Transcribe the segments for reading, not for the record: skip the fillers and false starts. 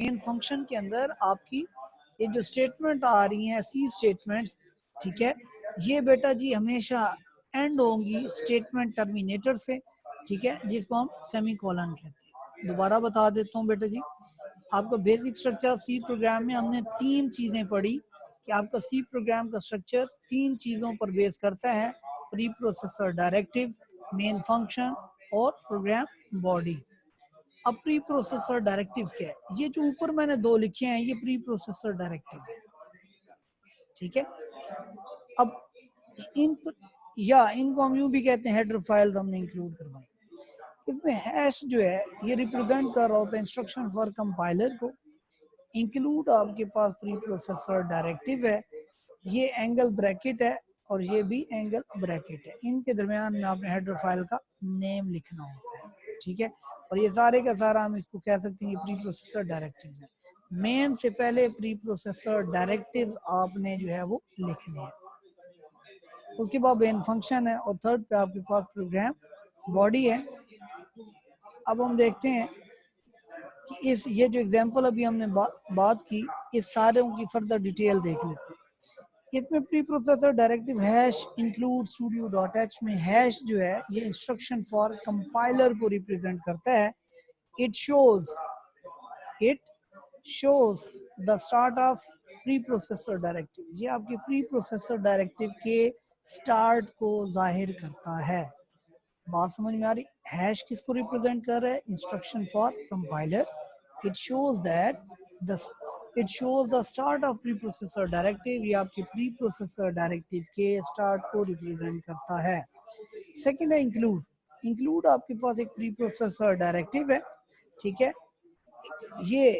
Main function के अंदर आपकी ये जो स्टेटमेंट आ रही हैं सी स्टेटमेंट्स, ठीक है, ये बेटा जी हमेशा एंड होंगी स्टेटमेंट टर्मिनेटर से, ठीक है, जिसको हम सेमीकोलन कहते हैं। दोबारा बता देता हूँ बेटा जी, आपका basic structure of C program में हमने 3 चीजें पढ़ी कि आपका सी प्रोग्राम का स्ट्रक्चर 3 चीजों पर बेस करता है, pre processor directive, main function और प्रोग्राम बॉडी। अब प्री प्रोसेसर डायरेक्टिव क्या है? ये जो ऊपर मैंने 2 लिखे हैं ये प्री प्रोसेसर डायरेक्टिव है, ठीक है। अब इनको हम यूं भी कहते हैं हेडर फाइल्स हमने इंक्लूड करवाई। इसमें हैश जो है ये रिप्रेजेंट कर रहा होता है इंस्ट्रक्शन फॉर कंपाइलर को। इंक्लूड आपके पास प्री प्रोसेसर डायरेक्टिव है, ये एंगल ब्रैकेट है और ये भी एंगल ब्रैकेट है, इनके दरमियान में आपने हेडर फाइल का नेम लिखना होता है, ठीक है। और ये सारे का सारा हम इसको कह सकते हैं ये प्री प्रोसेसर डायरेक्टिव है। मेन से पहले प्री प्रोसेसर डायरेक्टिव आपने जो है वो लिखने हैं, उसके बाद मेन फंक्शन है और थर्ड पे आपके पास प्रोग्राम बॉडी है। अब हम देखते हैं कि इस ये जो एग्जांपल अभी हमने बात की, इस सारों की फर्दर डिटेल देख लेते हैं। इसमें pre processor directive hash include studio dot H में हैश जो है ये इंस्ट्रक्शन फॉर कंपाइलर को रिप्रेजेंट करता है। It shows the start of pre processor directive, ये आपके प्री प्रोसेसर डायरेक्टिव के स्टार्ट को जाहिर करता है। बात समझ में आ रही? हैश किसको रिप्रेजेंट कर रहा है? Instruction for compiler. It shows the start of pre processor directive, ये आपके प्री प्रोसेसर डायरेक्टिव के स्टार्ट को रिप्रेजेंट करता है। सेकंड है इंक्लूड आपके पास एक प्री प्रोसेसर डायरेक्टिव है, ठीक है। ये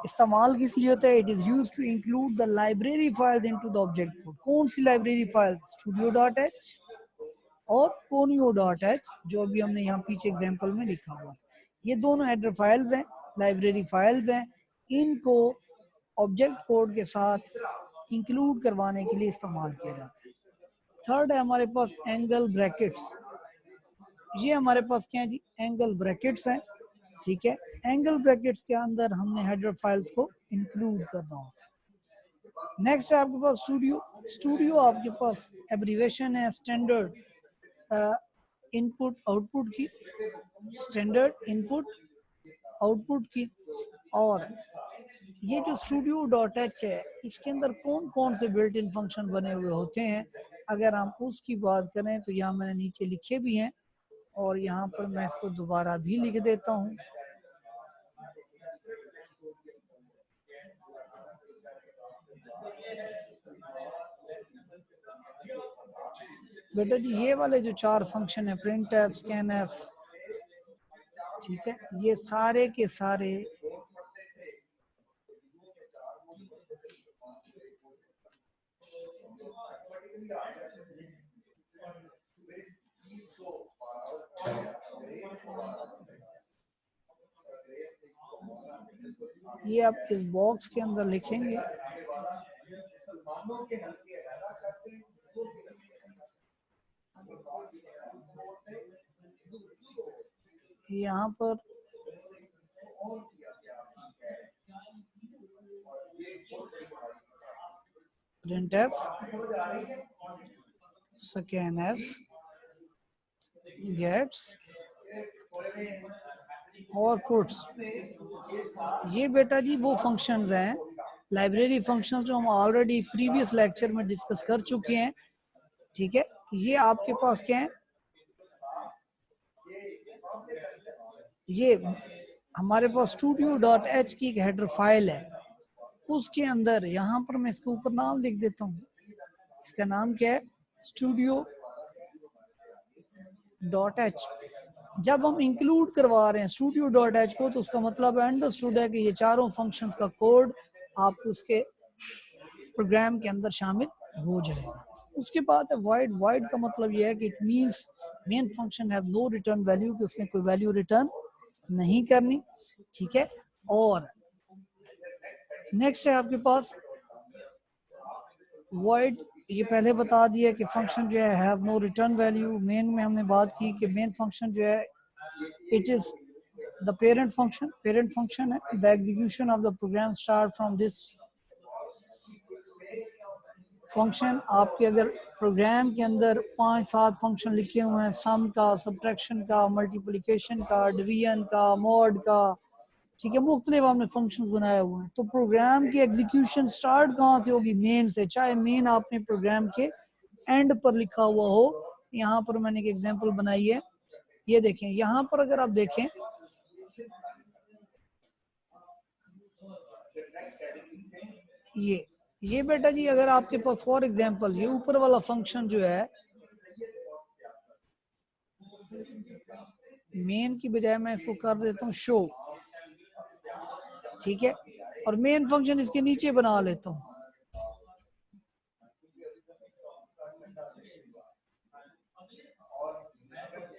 इस्तेमाल किस लिए होता है? It is used to include the library files into the object code. कौन सी library file? Studio dot h और कोनियो डॉट एच, जो अभी हमने यहाँ पीछे एग्जांपल में लिखा हुआ है। ये दोनों हेडर फाइल्स हैं, लाइब्रेरी फाइल्स हैं, इनको ऑब्जेक्ट कोड के साथ इंक्लूड करवाने के लिए इस्तेमाल किया जाता है। थर्ड है हमारे पास एंगल ब्रैकेट्स। ये हमारे पास क्या है जी? एंगल ब्रैकेट्स हैं, ठीक है। एंगल ब्रैकेट्स के अंदर हमने हेडर फाइल्स को इंक्लूड करना होता है। नेक्स्ट है आपके पास स्टूडियो आपके पास एब्रीवेशन है स्टैंडर्ड इनपुट आउटपुट की, स्टैंडर्ड इनपुट आउटपुट की। और ये जो स्टूडियो डॉट एच है इसके अंदर कौन कौन से बिल्ट इन फंक्शन बने हुए होते हैं, अगर हम उसकी बात करें तो यहाँ मैंने नीचे लिखे भी हैं और यहाँ पर मैं इसको दोबारा भी लिख देता हूँ। बेटा जी ये वाले जो 4 फंक्शन है प्रिंट एफ, स्कैन एफ, ठीक है, ये सारे के सारे ये आप इस बॉक्स के अंदर लिखेंगे। यहाँ पर printf, scanf, gets और पुट्स, ये बेटा जी वो फंक्शंस हैं, लाइब्रेरी फंक्शंस जो हम ऑलरेडी प्रीवियस लेक्चर में डिस्कस कर चुके हैं, ठीक है। ये आपके पास क्या है? ये हमारे पास स्टूडियो डॉट एच की एक हेडर फाइल है, उसके अंदर यहाँ पर मैं इसके ऊपर नाम लिख देता हूँ। इसका नाम क्या है? Studio dot H. जब हम इंक्लूड करवा रहे हैं स्टूडियो डॉट एच को तो उसका मतलब अंडरस्टूड है कि ये चारों फंक्शंस का कोड आपको उसके प्रोग्राम के अंदर शामिल हो जाएगा। उसके बाद है वाइड का मतलब ये है कि it means main function has no return value, कि उसने कोई वैल्यू रिटर्न नहीं करनी, ठीक है। और नेक्स्ट है आपके पास वॉइड, ये पहले बता दिया कि फंक्शन जो है have no return value. Main में हमने बात की कि मेन फंक्शन जो है it is the parent function है the execution of the program start from this function. आपके अगर प्रोग्राम के अंदर 5-7 फंक्शन लिखे हुए हैं, सम का, सब्ट्रैक्शन का, मल्टीप्लिकेशन का, डिवीजन का, मॉड का, ठीक है, मुख्तलिफ आपने फंक्शंस बनाए हुए हैं, तो प्रोग्राम की एग्जीक्यूशन स्टार्ट कहाँ से होगी? मेन से, चाहे मेन आपने प्रोग्राम के एंड पर लिखा हुआ हो। यहाँ पर मैंने एक एग्जांपल बनाई है, ये देखें, यहाँ पर अगर आप देखें ये बेटा जी, अगर आपके पास फॉर एग्जांपल ये ऊपर वाला फंक्शन जो है, मेन की बजाय मैं इसको कर देता हूँ शो, ठीक है, और मेन फंक्शन इसके नीचे बना लेता हूँ,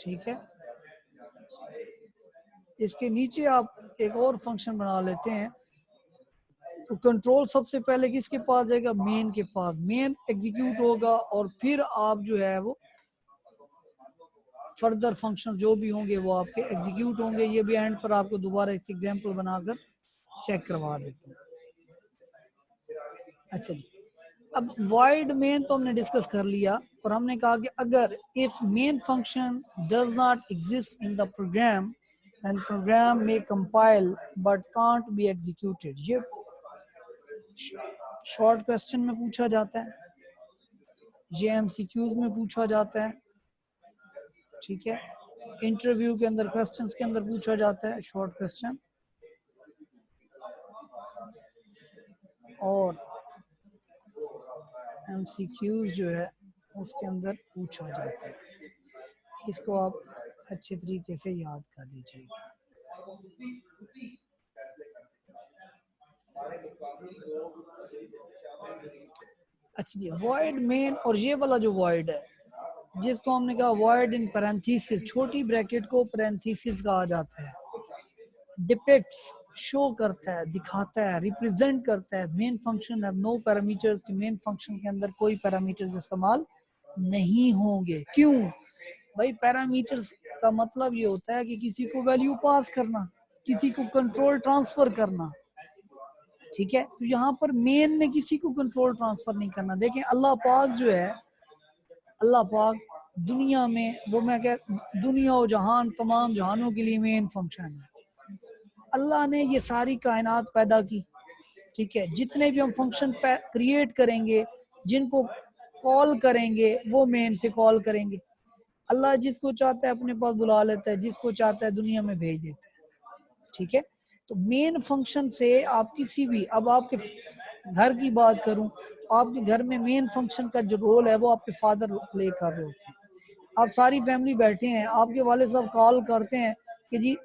ठीक है। इसके नीचे आप एक और फंक्शन बना लेते हैं, तो कंट्रोल सबसे पहले किसके पास जाएगा? मेन के पास। मेन एग्जीक्यूट होगा और फिर आप जो है वो फर्दर फंक्शन जो भी होंगे वो आपके एग्जीक्यूट होंगे। ये भी एंड पर आपको दोबारा इसकी एग्जांपल बनाकर चेक करवा देते हैं। अच्छा जी, अब वॉइड मेन तो हमने डिस्कस कर लिया, और हमने कहा कि अगर if main function does not exist in the program then program may compile but can't be executed। ये शॉर्ट क्वेश्चन में पूछा जाता है, ये एमसीक्यूज में पूछा जाता है, ठीक है, इंटरव्यू के अंदर क्वेश्चंस के अंदर पूछा जाता है शॉर्ट क्वेश्चन, और एमसीक्यूज जो है उसके अंदर पूछा जाता है। इसको आप अच्छे तरीके से याद कर लीजिएगा। अच्छा जी, वॉइड मेन, और ये वाला जो वॉइड है जिसको हमने कहा वॉइड इन पैरेंथेसिस, छोटी ब्रैकेट को पैरेंथेसिस कहा जाता है, डिपिक्ट्स शो करता है, दिखाता है, रिप्रेजेंट करता है मेन फंक्शन है नो पैरामीटर्स, कि मेन फंक्शन के अंदर कोई पैरामीटर्स इस्तेमाल नहीं होंगे। क्यों भाई? पैरामीटर्स का मतलब ये होता है कि किसी को वैल्यू पास करना, किसी को कंट्रोल ट्रांसफर करना, ठीक है। तो यहाँ पर मेन ने किसी को कंट्रोल ट्रांसफर नहीं करना। देखें अल्लाह पाक जो है, अल्लाह पाक दुनिया में, वो मैं कह, दुनिया और जहान, तमाम जहानों के लिए मेन फंक्शन है। अल्लाह ने ये सारी कायनात पैदा की, ठीक है, जितने भी हम फंक्शन क्रिएट करेंगे, जिनको कॉल करेंगे वो मेन से कॉल करेंगे। अल्लाह जिसको चाहता है अपने पास बुला लेता है, जिसको चाहता है दुनिया में भेज देता है, ठीक है। तो मेन फंक्शन से आप किसी भी, अब आपके घर की बात करूं, आपके घर में मेन फंक्शन का जो रोल है वो आपके फादर प्ले कर रहे होते हैं। आप सारी फैमिली बैठे हैं, आपके वाले साहब कॉल करते हैं कि जी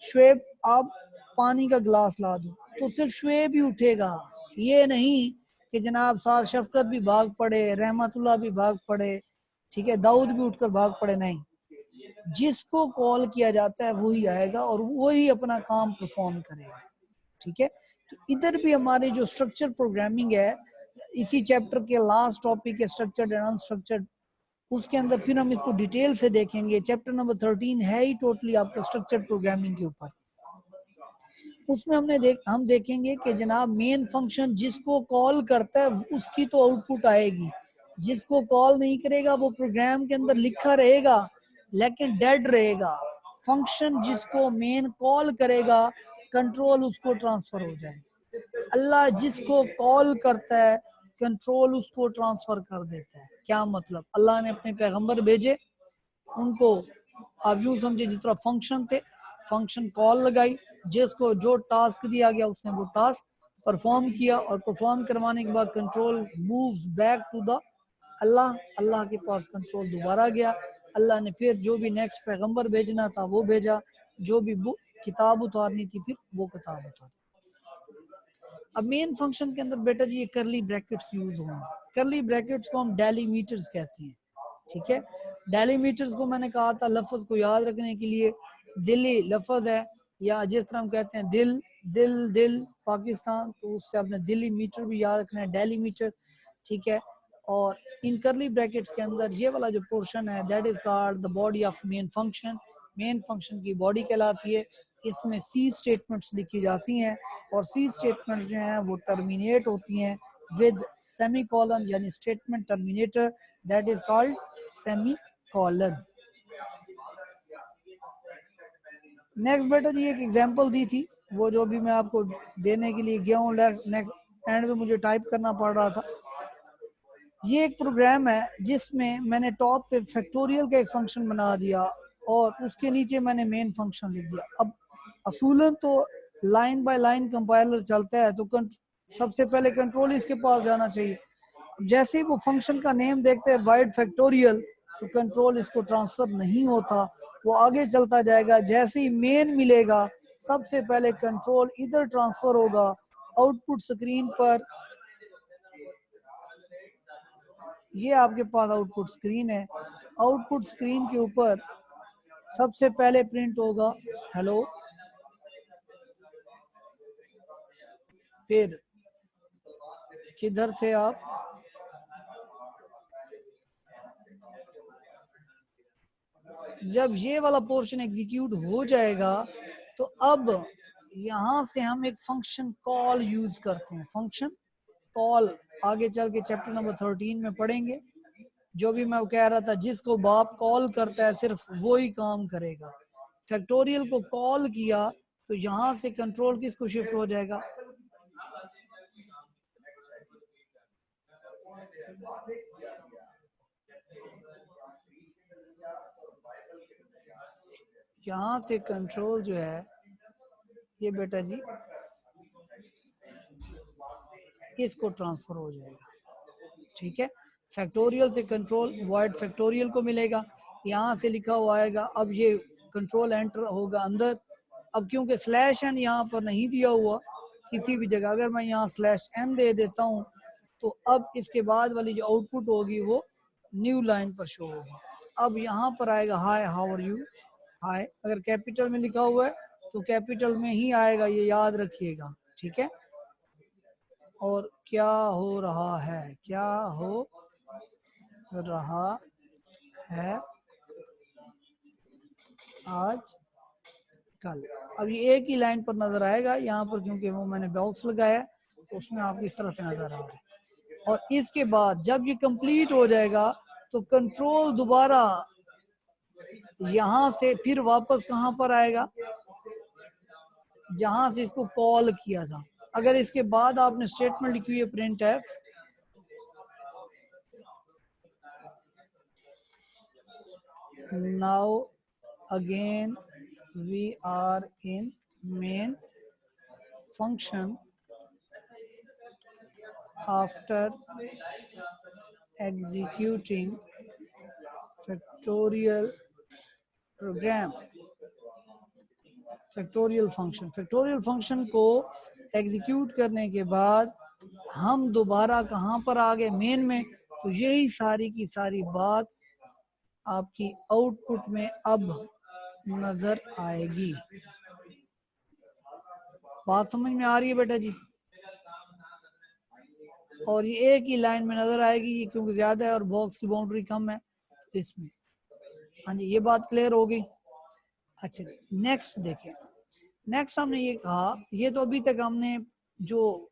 शुएब आप पानी का गिलास ला दो, तो सिर्फ शुएब ही उठेगा। ये नहीं कि जनाब साथ शफकत भी भाग पड़े, रहमतुल्लाह भी भाग पड़े, ठीक है, दाऊद भी उठकर भाग पड़े, नहीं। जिसको कॉल किया जाता है वही आएगा और वही अपना काम परफॉर्म करेगा, ठीक है। तो इधर भी हमारी जो स्ट्रक्चर प्रोग्रामिंग है, इसी चैप्टर के लास्ट टॉपिक है स्ट्रक्चर्ड एंड अनस्ट्रक्चर्ड, उसके अंदर फिर हम इसको डिटेल से देखेंगे। चैप्टर नंबर 13 है ही टोटली आपका स्ट्रक्चर्ड प्रोग्रामिंग के ऊपर। उसमें हम देखेंगे कि जनाब मेन फंक्शन जिसको कॉल करता है उसकी तो आउटपुट आएगी, जिसको कॉल नहीं करेगा वो प्रोग्राम के अंदर लिखा रहेगा लेकिन डेड रहेगा। फंक्शन जिसको मेन कॉल करेगा, कंट्रोल उसको ट्रांसफर हो जाए। अल्लाह जिसको कॉल करता है, कंट्रोल उसको ट्रांसफर कर देता है। क्या मतलब? अल्लाह ने अपने पैगंबर भेजे, उनको आप यूं समझे जिस तरह फंक्शन थे, फंक्शन कॉल लगाई, जिसको जो टास्क दिया गया उसने वो टास्क परफॉर्म किया, और परफॉर्म करवाने के बाद control moves back to the अल्लाह, अल्लाह के पास कंट्रोल दोबारा गया। अल्लाह ने फिर जो भी नेक्स्ट पैगंबर भेजना था वो भेजा, जो भी बुक किताब उतारनी थी फिर वो किताब उतारी। अब मेन फंक्शन के अंदर बेटा जी ये करली ब्रैकेट्स यूज होंगे। करली ब्रैकेट्स को हम डेलीमीटर्स कहते हैं, ठीक है। डेलीमीटर्स को मैंने कहा था लफ्ज को याद रखने के लिए, दिल्ली लफ्ज है, या जिस तरह हम कहते हैं दिल दिल दिल पाकिस्तान, तो उससे आपने दिल्ली मीटर भी याद रखना है, डेलीमीटर, ठीक है। और इन करली ब्रैकेट्स के अंदर ये वाला जो पोर्शन है that is called the body of main function. Main function की बॉडी कहलाती है। इसमें सी स्टेटमेंट्स लिखी जाती हैं और सी स्टेटमेंट जो हैं वो टर्मिनेट होती हैं विद सेमीकोलन, यानी statement terminator, that is called semicolon. Next बेटा जी एक एग्जांपल दी थी, वो जो भी मैं आपको देने के लिए गया हूँ, नेक्स्ट एंड में मुझे टाइप करना पड़ रहा था। ये एक प्रोग्राम है जिसमें मैंने टॉप पे फैक्टोरियल का एक फंक्शन बना दिया और उसके नीचे मैंने मेन फंक्शन लिख दिया। अब असूलन तो लाइन बाय लाइन कंपाइलर चलता है, तो सबसे पहले कंट्रोल इसके पास जाना चाहिए। जैसे ही वो फंक्शन का नेम देखते हैं वाइड फैक्टोरियल, तो कंट्रोल इसको ट्रांसफर नहीं होता, वो आगे चलता जाएगा। जैसे ही मेन मिलेगा सबसे पहले कंट्रोल इधर ट्रांसफर होगा। आउटपुट स्क्रीन पर ये आपके पास आउटपुट स्क्रीन है। आउटपुट स्क्रीन के ऊपर सबसे पहले प्रिंट होगा हेलो, फिर किधर थे आप, जब ये वाला पोर्शन एग्जीक्यूट हो जाएगा तो अब यहां से हम एक फंक्शन कॉल यूज करते हैं। फंक्शन कॉल आगे चल के चैप्टर नंबर 13 में पढ़ेंगे। जो भी मैं कह रहा था, जिसको बाप कॉल करता है सिर्फ वो ही काम करेगा। फैक्टोरियल को कॉल किया तो यहां से कंट्रोल किसको शिफ्ट हो जाएगा, यहाँ से कंट्रोल जो है ये बेटा जी इसको ट्रांसफर हो जाएगा। ठीक है, फैक्टोरियल से कंट्रोल वॉइड फैक्टोरियल को मिलेगा, यहाँ से लिखा हुआ आएगा। अब ये कंट्रोल एंटर होगा अंदर। अब क्योंकि स्लैश एन यहाँ पर नहीं दिया हुआ किसी भी जगह, अगर मैं यहाँ स्लैश एन दे देता हूँ तो अब इसके बाद वाली जो आउटपुट होगी वो न्यू लाइन पर शो होगी। अब यहाँ पर आएगा हाय हाउ आर यू, हाय अगर कैपिटल में लिखा हुआ है तो कैपिटल में ही आएगा, ये याद रखिएगा। ठीक है, और क्या हो रहा है, क्या हो रहा है आज कल। अब ये एक ही लाइन पर नजर आएगा यहाँ पर, क्योंकि वो मैंने बॉक्स लगाया है तो उसमें आपको इस तरह से नजर आ रहा है। और इसके बाद जब ये कंप्लीट हो जाएगा तो कंट्रोल दोबारा यहाँ से फिर वापस कहाँ पर आएगा, जहां से इसको कॉल किया था। अगर इसके बाद आपने स्टेटमेंट लिखी हुई है print F, now again we are in main function after executing factorial program। Factorial function को एग्जीक्यूट करने के बाद हम दोबारा कहां पर आ गए, मेन में। तो यही सारी की सारी बात आपकी आउटपुट में अब नजर आएगी। बात समझ में आ रही है बेटा जी? और ये एक ही लाइन में नजर आएगी क्योंकि ज्यादा है और बॉक्स की बाउंड्री कम है इसमें। हाँ जी, ये बात क्लियर हो गई। अच्छा, नेक्स्ट देखें। नेक्स्ट हमने ये कहा, ये तो अभी तक हमने जो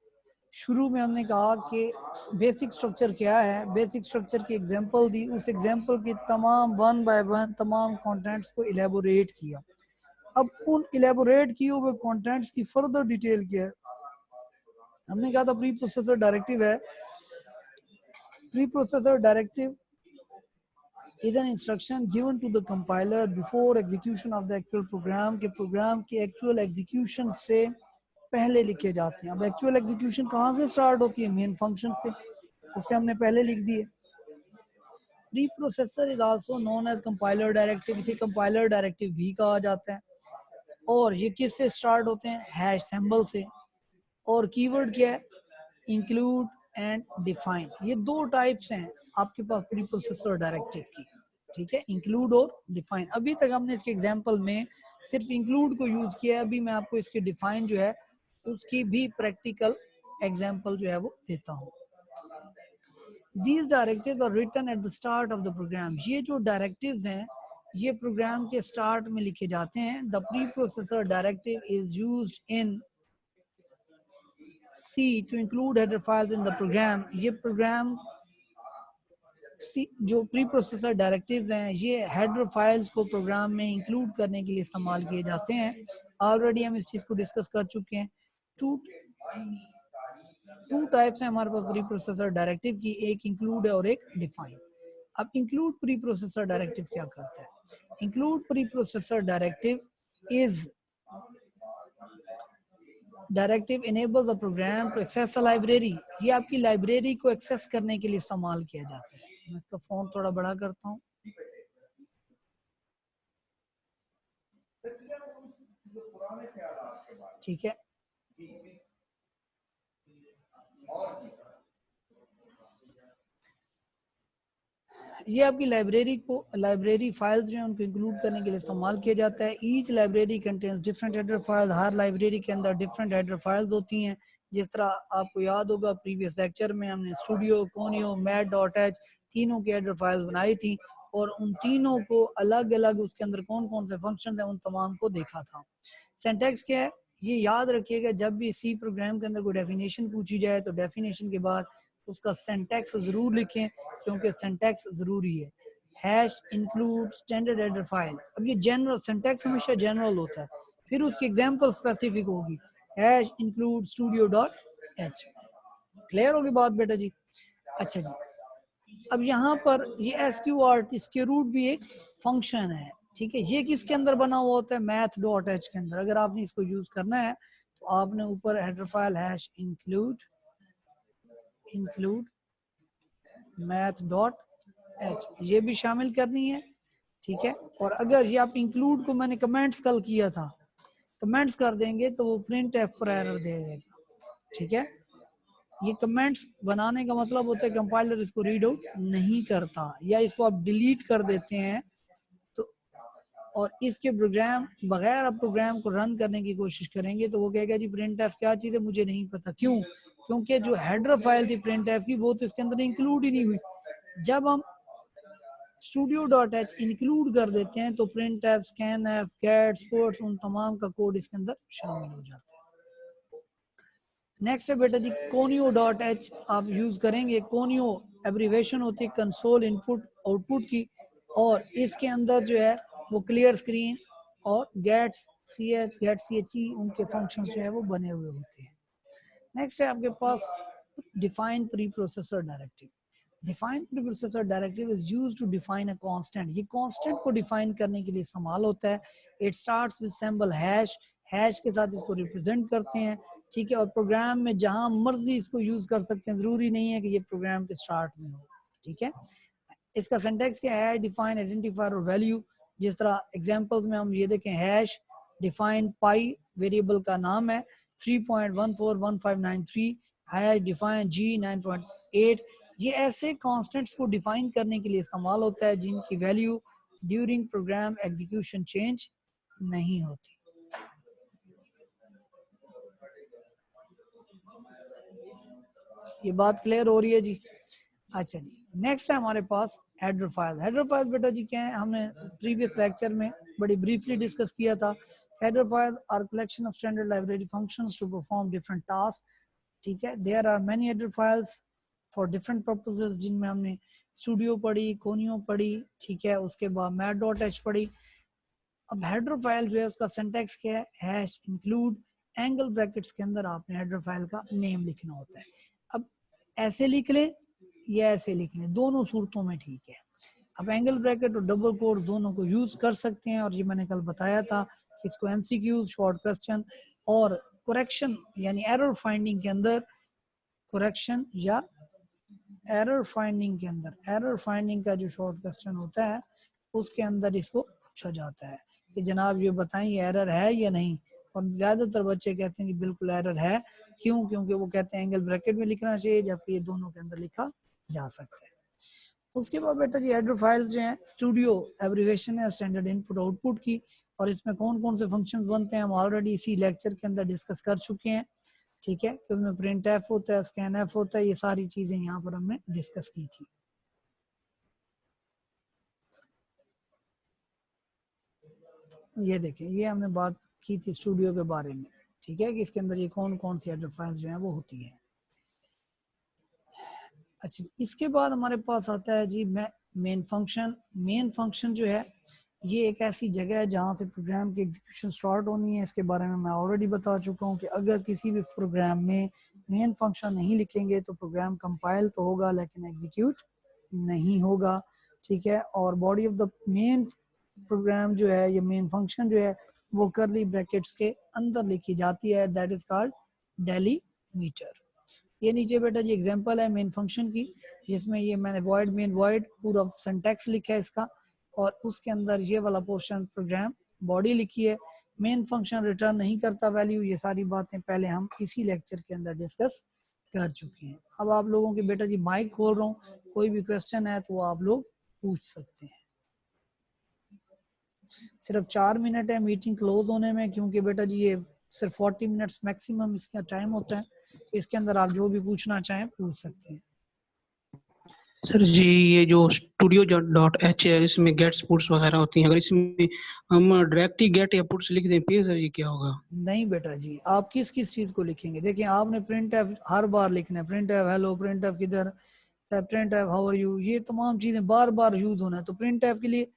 शुरू में हमने कहा कि बेसिक स्ट्रक्चर क्या है, बेसिक स्ट्रक्चर की एग्जांपल दी, उस एग्जांपल की तमाम वन बाय वन तमाम कंटेंट्स को इलेबोरेट किया। अब उन इलेबोरेट किए हुए कंटेंट्स की फर्दर डिटेल क्या है, हमने कहा था प्री प्रोसेसर डायरेक्टिव है। Pre processor directive is an instruction given to the compiler before execution of the actual program, के प्रोग्राम के एक्चुअल एग्जीक्यूशन से पहले लिखे जाते हैं। अब एक्चुअल एग्जीक्यूशन कहाँ से स्टार्ट होती है, मेन फंक्शन से, उससे हमने पहले लिख दिए। Preprocessor is also known as compiler directive, इसे कंपाइलर डायरेक्टिव भी कहा जाता है। और ये किस से स्टार्ट होते हैं, हैश सिंबल से। और कीवर्ड क्या है, इंक्लूड एंड डिफाइन। ये दो टाइप्स हैं आपके पास प्री प्रोसेसर डायरेक्टिव की। ठीक है, इंक्लूड और डिफाइन। अभी तक हमने इसके एग्जांपल में सिर्फ इंक्लूड को यूज किया है, अभी मैं आपको इसके डिफाइन जो है उसकी भी प्रैक्टिकल एग्जांपल जो है वो देता हूँ। These directives are written at the start of the program। ये जो directives हैं ये प्रोग्राम के स्टार्ट में लिखे जाते हैं। The preprocessor directive is used in C to include header files in the program. ये प्रोग्राम जो प्री प्रोसेसर डायरेक्टिव्स हैं ये हेडर फाइल्स को प्रोग्राम में इंक्लूड करने के लिए इस्तेमाल किए जाते हैं। ऑलरेडी हम इस चीज़ को डिस्कस कर चुके हैं। टू टाइप्स हैं हमारे पास प्री प्रोसेसर डायरेक्टिव की, एक इंक्लूड है और एक डिफाइन। अब इंक्लूड प्री प्रोसेसर डायरेक्टिव क्या करता है? Include pre processor directive is directive enables a program to access a library। ये आपकी लाइब्रेरी को एक्सेस करने के लिए इस्तेमाल किया जाता है। मैं इसका फॉन्ट थोड़ा बड़ा करता हूँ। ठीक है, ये आपकी लाइब्रेरी फाइल्स जो है उनको इंक्लूड करने के लिए इस्तेमाल किया जाता है। Each library contains different header file. हर लाइब्रेरी के अंदर डिफरेंट हेडर फाइल्स होती हैं। जिस तरह आपको याद होगा प्रीवियस लेक्चर में हमने studio, conio, math dot H तीनों की हेडर फाइल्स बनाई थी और उन तीनों को अलग अलग उसके अंदर कौन कौन से फंक्शन है उन तमाम को देखा था। सिंटैक्स क्या है ये याद रखिएगा, जब भी सी प्रोग्राम के अंदर कोई डेफिनेशन पूछी जाए तो डेफिनेशन के बाद उसका सिंटैक्स जरूर लिखें क्योंकि सिंटैक्स जरूरी है। Hash include standard header file. अब ये जनरल सिंटैक्स हमेशा जनरल होता है, फिर उसकी एग्जांपल स्पेसिफिक होगी। Hash include studio dot H. Clear होगी बात बेटा जी? अच्छा जी, अब यहाँ पर ये SQRT इसके रूट भी एक फंक्शन है। ठीक है, ये किसके अंदर बना हुआ होता है? मैथ डॉट एच के अंदर। अगर आपने इसको यूज करना है तो आपने ऊपर header file hash include math dot H ये भी शामिल करनी है। ठीक है, और अगर ये आप इंक्लूड को मैंने कमेंट्स कल किया था, कमेंट्स कर देंगे तो वो प्रिंट एफ पर एरर दे देगा। ठीक है, ये कमेंट्स बनाने का मतलब होता है कंपाइलर इसको रीड आउट नहीं करता या इसको आप डिलीट कर देते हैं तो, और इसके प्रोग्राम बगैर आप प्रोग्राम को रन करने की कोशिश करेंगे तो वो कहेगा जी प्रिंट एफ क्या चीज़ है मुझे नहीं पता। क्यों? क्योंकि जो हेडर फाइल थी प्रिंट एफ की वो तो इसके अंदर इंक्लूड ही नहीं हुई। जब हम स्टूडियो डॉट एच इंक्लूड कर देते हैं तो printf, scanf, get, sports उन तमाम का कोड इसके अंदर शामिल हो जाता है। नेक्स्ट है बेटा जी कोनियो डॉट एच आप यूज करेंगे। कोनियो एब्रीवेशन होती है कंसोल इनपुट आउटपुट की, और इसके अंदर जो है वो क्लियर स्क्रीन और गेट सी एच ई उनके फंक्शन जो है वो बने हुए होते हैं। नेक्स्ट है आपके पास define preprocessor directive. Define preprocessor directive is used to define a constant. ये कांस्टेंट को डिफाइन करने के लिए इस्तेमाल होता है। It starts with symbol hash. Hash के साथ इसको रिप्रेजेंट करते हैं। ठीक है, और प्रोग्राम में जहां मर्जी इसको यूज कर सकते हैं, जरूरी नहीं है कि ये प्रोग्राम के स्टार्ट में हो। ठीक है, इसका सिंटैक्स क्या है? डिफाइन, आइडेंटिफायर और वैल्यू। जिस तरह एग्जांपल्स में हम ये देखें, हैश डिफाइन पाई वेरिएबल का नाम है 3.141593, हैश डिफाइन जी 9.8। ये ऐसे कांस्टेंट्स को डिफाइन करने के लिए इस्तेमाल होता है जिनकी value during program execution change नहीं होती। ये बात क्लियर हो रही है जी? अच्छा जी, नेक्स्ट है हमारे पास हेडर फाइल। हेडर फाइल बेटा जी क्या है, हमने प्रीवियस लेक्चर में बड़ी ब्रीफली डिस्कस किया था। Header file are collection of standard library functions to perform different task. ठीक है, there are many header files for different purposes, जिनमें हमने स्टूडियो पढ़ी, कोनियो पढ़ी, ठीक है, उसके बाद मैट डॉट एच पढ़ी। अब हेडर फाइल जो है उसका सिंटैक्स क्या है? हैश इंक्लूड एंगल ब्रैकेट्स के अंदर आपने हेडर फाइल का नेम लिखना होता है। अब ऐसे लिख लें या ऐसे लिख लें, दोनों सूरतों में ठीक है। अब एंगल ब्रैकेट और डबल कोड दोनों को यूज कर सकते हैं, और ये मैंने कल बताया था कि इसको एमसीक्यू, शॉर्ट क्वेश्चन और करेक्शन यानी एरर फाइंडिंग के अंदर, करेक्शन या एरर फाइंडिंग के अंदर, एरर फाइंडिंग का जो शॉर्ट क्वेश्चन होता है उसके अंदर इसको पूछा जाता है कि जनाब ये बताएं ये एरर है या नहीं। और ज्यादातर बच्चे कहते हैं कि बिल्कुल एरर है। क्यों? क्योंकि वो कहते हैं एंगल ब्रैकेट में लिखना चाहिए, जबकि ये दोनों के अंदर लिखा जा सकता है। उसके बाद बेटा जी हेडर फाइल्स जो हैं, स्टूडियो एब्रीविएशन है स्टैंडर्ड इनपुट आउटपुट की, और इसमें कौन कौन से फंक्शंस बनते हैं हम ऑलरेडी इसी लेक्चर के अंदर डिस्कस कर चुके हैं। ठीक है, कि उसमें प्रिंट एफ होता है, स्कैन एफ होता है, ये सारी चीजें यहाँ पर हमने डिस्कस की थी। ये देखें, ये हमने बात की थी स्टूडियो के बारे में, ठीक है, कि इसके अंदर ये कौन कौन सी हेडर फाइल्स जो हैं वो होती हैं। अच्छा, इसके बाद हमारे पास आता है जी मेन फंक्शन। मेन फंक्शन जो है ये एक ऐसी जगह है जहाँ से प्रोग्राम की एग्जीक्यूशन स्टार्ट होनी है। इसके बारे में मैं ऑलरेडी बता चुका हूँ कि अगर किसी भी प्रोग्राम में मेन फंक्शन नहीं लिखेंगे तो प्रोग्राम कंपाइल तो होगा लेकिन एग्जीक्यूट नहीं होगा, ठीक है। और body of the main program जो है, ये मेन फंक्शन जो है वो करली ब्रैकेट्स के अंदर लिखी जाती है, दैट इज कॉल्ड डेलीमीटर। ये नीचे बेटा जी एग्जांपल है मेन फंक्शन की, जिसमें ये मैंने वॉइड मेन वॉइड पूरा सिंटैक्स लिखा है इसका, और उसके अंदर ये वाला पोर्शन प्रोग्राम बॉडी लिखी है। मेन फंक्शन रिटर्न नहीं करता वैल्यू, ये सारी बातें पहले हम इसी लेक्चर के अंदर डिस्कस कर चुके हैं। अब आप लोगों के बेटा जी माइक खोल रहा हूँ, कोई भी क्वेश्चन है तो आप लोग पूछ सकते हैं। सिर्फ 4 मिनट है मीटिंग क्लोज होने में, क्योंकि बेटा जी ये सिर्फ 40 मिनट्स मैक्सिमम इसका टाइम होता है। इसके अंदर आप जो भी पूछना चाहें पूछ सकते हैं। सर जी ये जो स्टूडियो डॉट एच है इसमें गेट्स पुट्स वगैरह होती हैं, अगर इसमें हम डायरेक्ट ही गेट या पुट्स लिख दें फिर सर ये क्या होगा? नहीं बेटा जी, आप किस किस चीज को लिखेंगे? देखिए आपने प्रिंट एफ हर बार लिखना है, print f hello, print f किधर, print f how are you, ये तमाम चीजें बार बार यूज होना है। तो प्रिंट एफ के लिए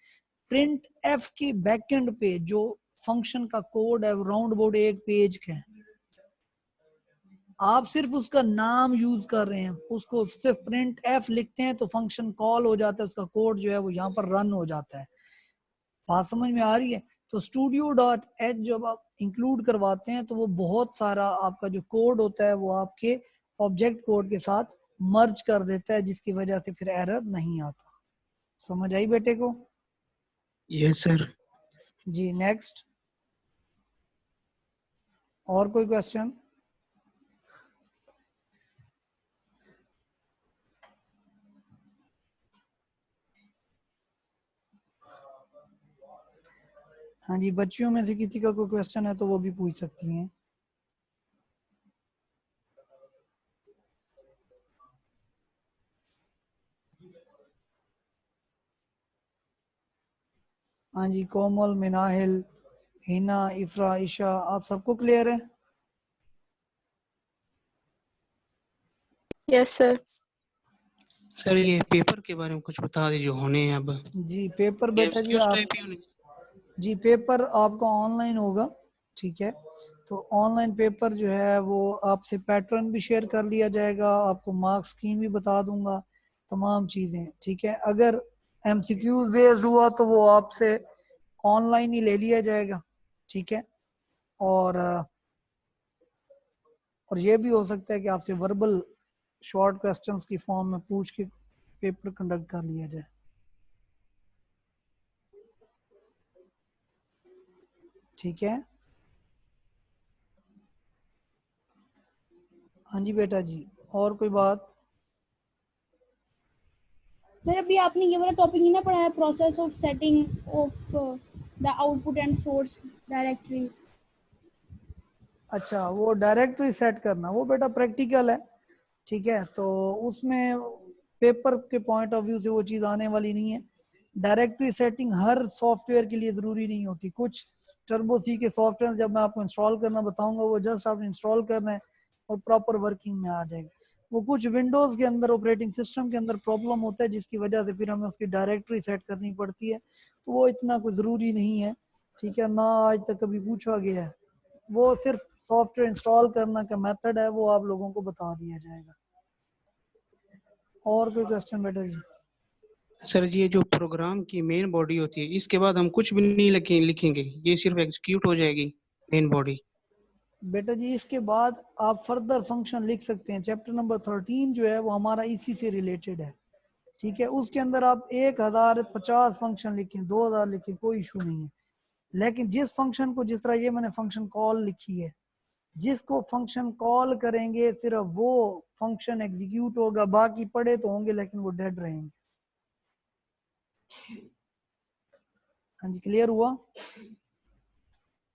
प्रिंट एफ के बैकएंड पे जो फंक्शन का कोड है वो राउंड अबाउट एक पेज का है, आप सिर्फ उसका नाम यूज कर रहे हैं, उसको सिर्फ प्रिंट एफ लिखते हैं तो फंक्शन कॉल हो जाता है, उसका कोड जो है वो यहाँ पर रन हो जाता है। बात समझ में आ रही है? तो स्टूडियो डॉट एच जब आप इंक्लूड करवाते हैं तो वो बहुत सारा आपका जो कोड होता है वो आपके ऑब्जेक्ट कोड के साथ मर्ज कर देता है, जिसकी वजह से फिर एरर नहीं आता। समझ आई बेटे को? Yes sir. जी नेक्स्ट, और कोई क्वेश्चन? हाँ जी, बच्चियों में से किसी का कोई क्वेश्चन है तो वो भी पूछ सकती हैं। हाँ जी, कोमल, मिनाहिल, हिना, इफ्रा, ईशा, आप सबको क्लियर है? Yes sir. सर ये पेपर के बारे में कुछ बता दीजिए, होने हैं अब जी पेपर ये बेटा जी एमसीक्यूज आप, टाइप ही होने? जी पेपर आपका ऑनलाइन होगा, ठीक है। तो ऑनलाइन पेपर जो है वो आपसे पैटर्न भी शेयर कर लिया जाएगा, आपको मार्क्स स्कीम भी बता दूंगा, तमाम चीज़ें, ठीक है। अगर एमसीक्यू बेस्ड हुआ तो वो आपसे ऑनलाइन ही ले लिया जाएगा, ठीक है। और और ये भी हो सकता है कि आपसे वर्बल शॉर्ट क्वेश्चंस की फॉर्म में पूछ के पेपर कंडक्ट कर लिया जाए, ठीक है। हाँ जी बेटा जी, और कोई बात? सर अभी आपने ये वाला टॉपिक नहीं ना पढ़ाया, process of setting of the output and source directories. अच्छा, वो डायरेक्टरी सेट करना वो बेटा प्रैक्टिकल है, ठीक है। तो उसमें पेपर के पॉइंट ऑफ व्यू से वो चीज़ आने वाली नहीं है। डायरेक्टरी सेटिंग हर सॉफ्टवेयर के लिए ज़रूरी नहीं होती। कुछ टर्बो सी के सॉफ्टवेयर जब मैं आपको इंस्टॉल करना बताऊंगा वो जस्ट आपने इंस्टॉल करना है और प्रॉपर वर्किंग में आ जाएगा। वो कुछ विंडोज़ के अंदर ऑपरेटिंग सिस्टम के अंदर प्रॉब्लम होता है जिसकी वजह से फिर हमें उसकी डायरेक्टरी सेट करनी पड़ती है, तो वो इतना कोई ज़रूरी नहीं है, ठीक है ना, आज तक कभी पूछा गया है। वो सिर्फ सॉफ्टवेयर इंस्टॉल करना का मेथड है, वो आप लोगों को बता दिया जाएगा। और कोई क्वेश्चन बेटा जी? सर जी ये जो प्रोग्राम की मेन बॉडी होती है इसके बाद हम कुछ भी नहीं लिखेंगे, ये सिर्फ एग्जीक्यूट हो जाएगी मेन बॉडी? बेटा जी इसके बाद आप फर्दर फंक्शन लिख सकते हैं। चैप्टर नंबर 13 जो है वो हमारा इसी से रिलेटेड है, ठीक है। उसके अंदर आप 1050 फंक्शन लिखें, 2000 लिखें, कोई इशू नहीं है। लेकिन जिस फंक्शन को, जिस तरह ये मैंने फंक्शन कॉल लिखी है, जिसको फंक्शन कॉल करेंगे सिर्फ वो फंक्शन एग्जीक्यूट होगा, बाकी पड़े तो होंगे लेकिन वो डेड रहेंगे। हाँ जी, क्लियर हुआ?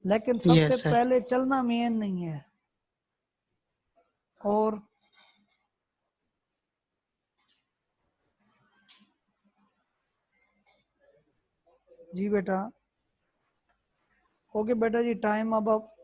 लेकिन सबसे यस सर। पहले चलना मेन नहीं है। और जी बेटा, ओके बेटा जी, टाइम अब आप